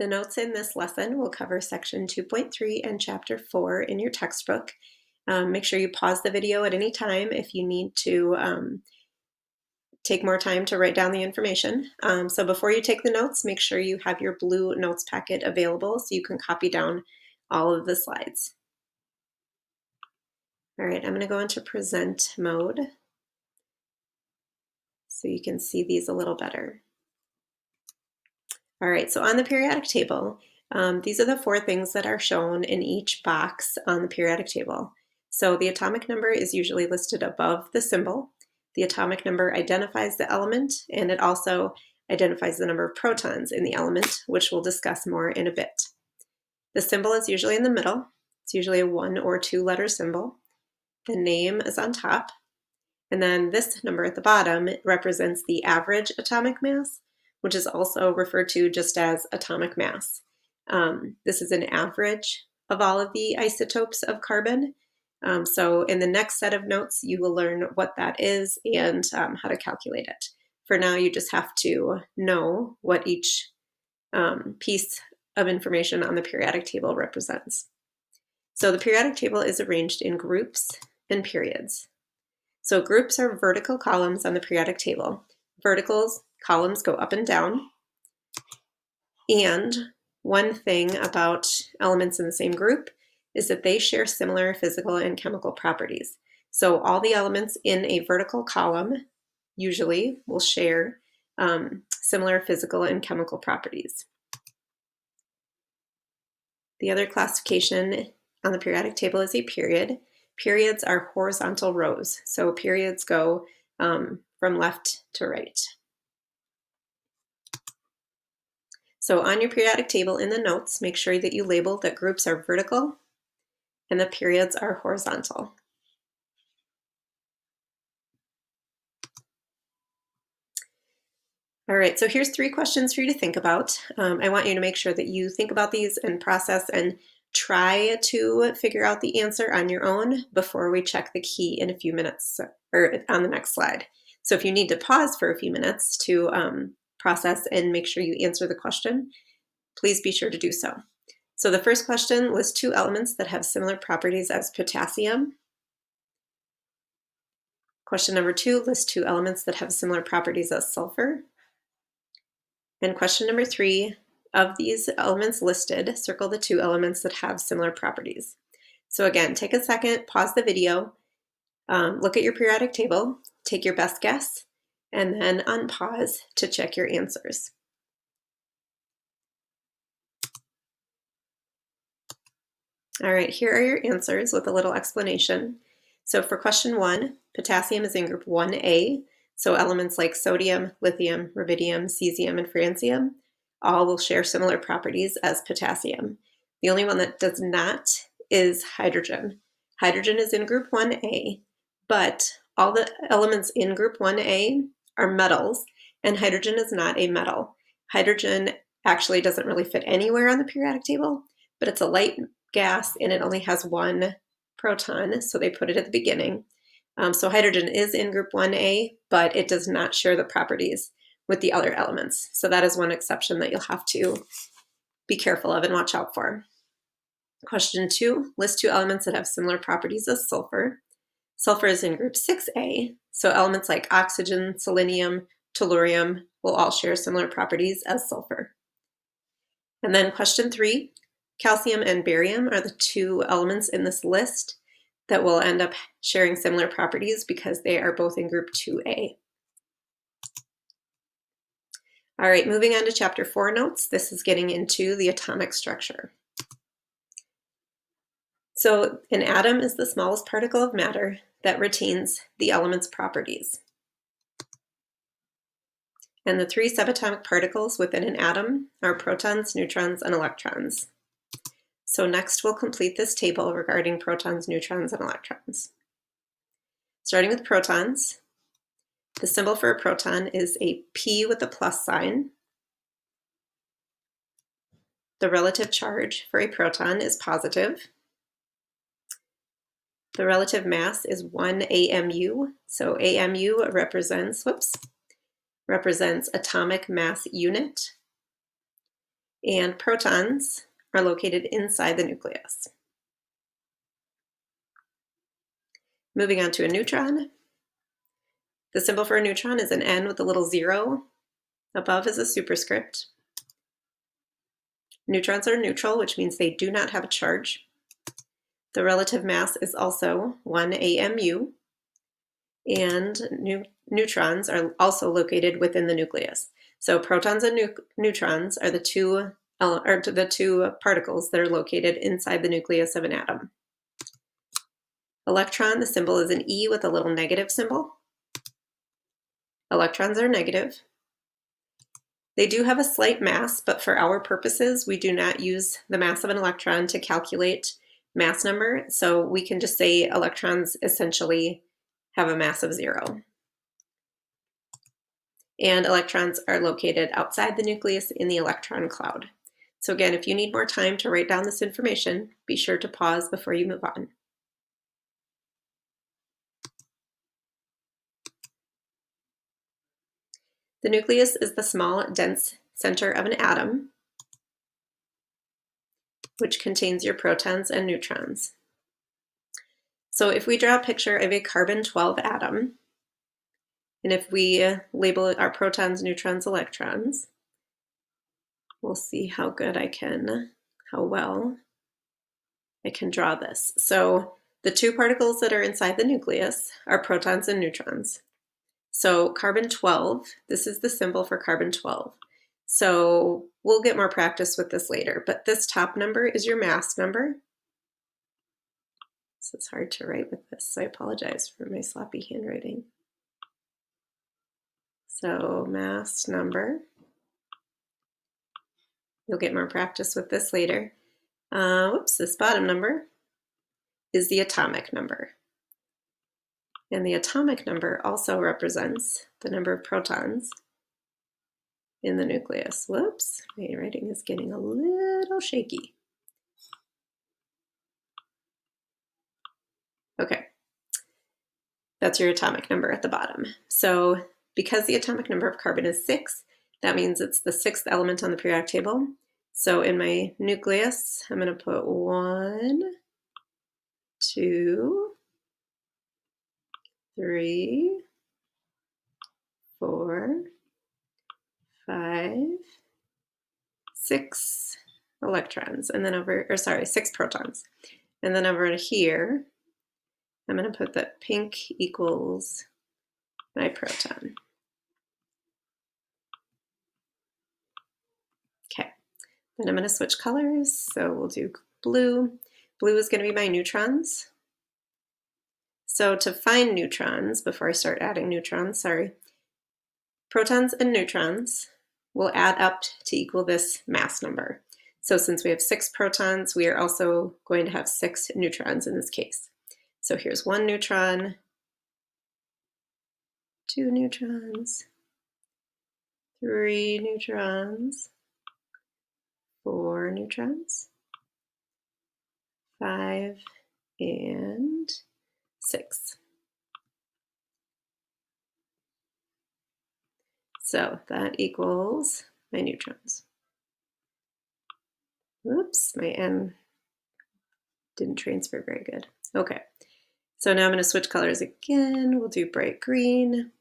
The notes in this lesson will cover section 2.3 and chapter 4 in your textbook. Make sure you pause the video at any time if you need to take more time to write down the information. So before you take the notes, make sure you have your blue notes packet available so you can copy down all of the slides. All right, I'm going to go into present mode so you can see these a little better. All right, so on the periodic table, these are the 4 things that are shown in each box on the periodic table. So the atomic number is usually listed above the symbol. The atomic number identifies the element, and it also identifies the number of protons in the element, which we'll discuss more in a bit. The symbol is usually in the middle. It's usually a 1 or 2 letter symbol. The name is on top. And then this number at the bottom represents the average atomic mass, which is also referred to just as atomic mass. This is an average of all of the isotopes of carbon. So in the next set of notes, you will learn what that is and how to calculate it. For now, you just have to know what each piece of information on the periodic table represents. So the periodic table is arranged in groups and periods. So groups are vertical columns on the periodic table. Columns go up and down. And one thing about elements in the same group is that they share similar physical and chemical properties. So all the elements in a vertical column usually will share similar physical and chemical properties. The other classification on the periodic table is a period. Periods are horizontal rows, so periods go from left to right. So on your periodic table in the notes, make sure that you label that groups are vertical and the periods are horizontal. All right, so here's 3 questions for you to think about. I want you to make sure that you think about these and process and try to figure out the answer on your own before we check the key in a few minutes or on the next slide. So if you need to pause for a few minutes to process and make sure you answer the question, please be sure to do so. So the first question lists 2 elements that have similar properties as potassium. Question number 2 lists 2 elements that have similar properties as sulfur. And question number 3, of these elements listed, circle the 2 elements that have similar properties. So again, take a second, pause the video, look at your periodic table, take your best guess, and then unpause to check your answers. All right, here are your answers with a little explanation. So for question 1, potassium is in group 1A, so elements like sodium, lithium, rubidium, cesium, and francium all will share similar properties as potassium. The only one that does not is hydrogen. Hydrogen is in group 1A, but all the elements in group 1A are metals, and hydrogen is not a metal. Hydrogen actually doesn't really fit anywhere on the periodic table, but it's a light gas and it only has 1 proton, so they put it at the beginning. So hydrogen is in group 1A, but it does not share the properties with the other elements. So that is one exception that you'll have to be careful of and watch out for. Question 2, list 2 elements that have similar properties as sulfur. Sulfur is in group 6A, so elements like oxygen, selenium, tellurium will all share similar properties as sulfur. And then question 3, calcium and barium are the 2 elements in this list that will end up sharing similar properties because they are both in group 2A. All right, moving on to chapter 4 notes. This is getting into the atomic structure. So an atom is the smallest particle of matter that retains the element's properties. And the 3 subatomic particles within an atom are protons, neutrons, and electrons. So next we'll complete this table regarding protons, neutrons, and electrons. Starting with protons, the symbol for a proton is a P with a plus sign. The relative charge for a proton is positive. The relative mass is 1 AMU. So AMU represents atomic mass unit. and protons are located inside the nucleus. Moving on to a neutron. The symbol for a neutron is an N with a little 0. Above is a superscript. Neutrons are neutral, which means they do not have a charge. The relative mass is also 1 AMU, and neutrons are also located within the nucleus. So protons and neutrons are the two particles that are located inside the nucleus of an atom. Electron, the symbol is an E with a little negative symbol. Electrons are negative. They do have a slight mass, but for our purposes, we do not use the mass of an electron to calculate mass number, so we can just say electrons essentially have a mass of 0. And electrons are located outside the nucleus in the electron cloud. So again, if you need more time to write down this information, be sure to pause before you move on. The nucleus is the small, dense center of an atom, which contains your protons and neutrons. So if we draw a picture of a carbon-12 atom, and if we label our protons, neutrons, electrons, we'll see how well I can draw this. So the two particles that are inside the nucleus are protons and neutrons. So carbon-12, this is the symbol for carbon-12. So we'll get more practice with this later, but this top number is your mass number. So it's hard to write with this, so I apologize for my sloppy handwriting. So mass number. You'll get more practice with this later. This bottom number is the atomic number. And the atomic number also represents the number of protons in the nucleus. Whoops, my writing is getting a little shaky. Okay, that's your atomic number at the bottom. So because the atomic number of carbon is 6, that means it's the 6th element on the periodic table. So in my nucleus, I'm going to put 1, 2, 3, 4, 5, 6 electrons, and then 6 protons. And then over here, I'm going to put that pink equals my proton. Okay, then I'm going to switch colors. So we'll do blue. Blue is going to be my neutrons. So to find neutrons, before I start adding neutrons, protons and neutrons will add up to equal this mass number. So since we have 6 protons, we are also going to have 6 neutrons in this case. So here's 1 neutron, 2 neutrons, 3 neutrons, 4 neutrons, 5, and 6. So that equals my neutrons. Oops, my N didn't transfer very good. Okay, so now I'm going to switch colors again. We'll do bright green.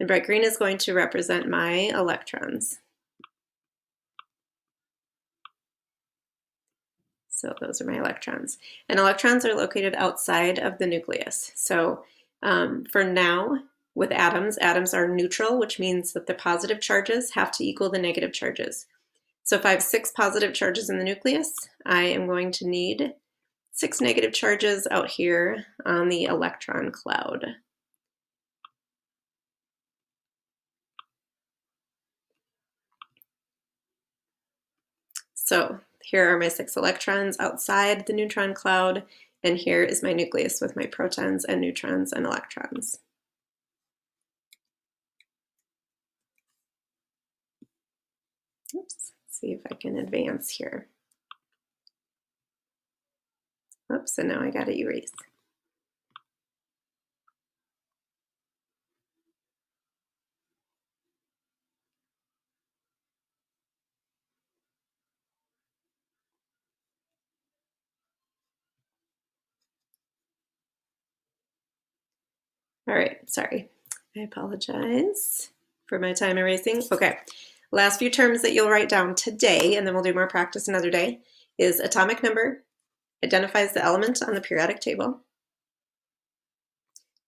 And bright green is going to represent my electrons. So those are my electrons. And electrons are located outside of the nucleus. So for now, with atoms, atoms are neutral, which means that the positive charges have to equal the negative charges. So if I have 6 positive charges in the nucleus, I am going to need 6 negative charges out here on the electron cloud. So here are my 6 electrons outside the neutron cloud, and here is my nucleus with my protons and neutrons and electrons. Oops, let's see if I can advance here. Oops, and now I got to erase. All right, sorry. I apologize for my time erasing. Okay, last few terms that you'll write down today, and then we'll do more practice another day, is atomic number, identifies the element on the periodic table.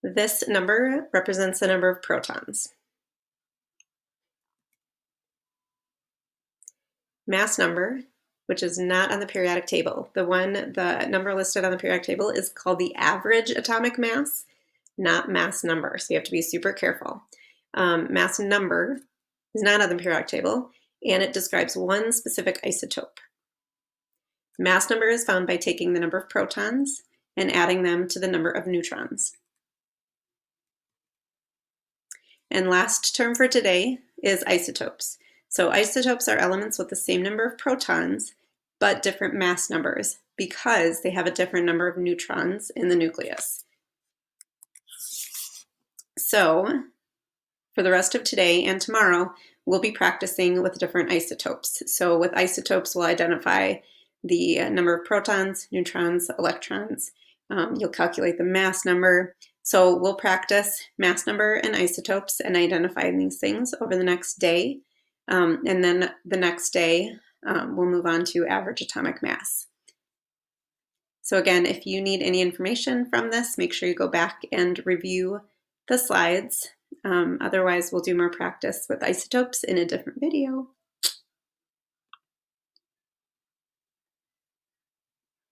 This number represents the number of protons. Mass number, which is not on the periodic table. The number listed on the periodic table is called the average atomic mass, not mass number. So you have to be super careful. Mass number is not on the periodic table, and it describes one specific isotope. Mass number is found by taking the number of protons and adding them to the number of neutrons. And last term for today is isotopes. So isotopes are elements with the same number of protons, but different mass numbers because they have a different number of neutrons in the nucleus. So for the rest of today and tomorrow, we'll be practicing with different isotopes. So with isotopes, we'll identify the number of protons, neutrons, electrons. You'll calculate the mass number. So we'll practice mass number and isotopes and identifying these things over the next day. And then the next day, we'll move on to average atomic mass. So again, if you need any information from this, make sure you go back and review the slides. Otherwise, we'll do more practice with isotopes in a different video.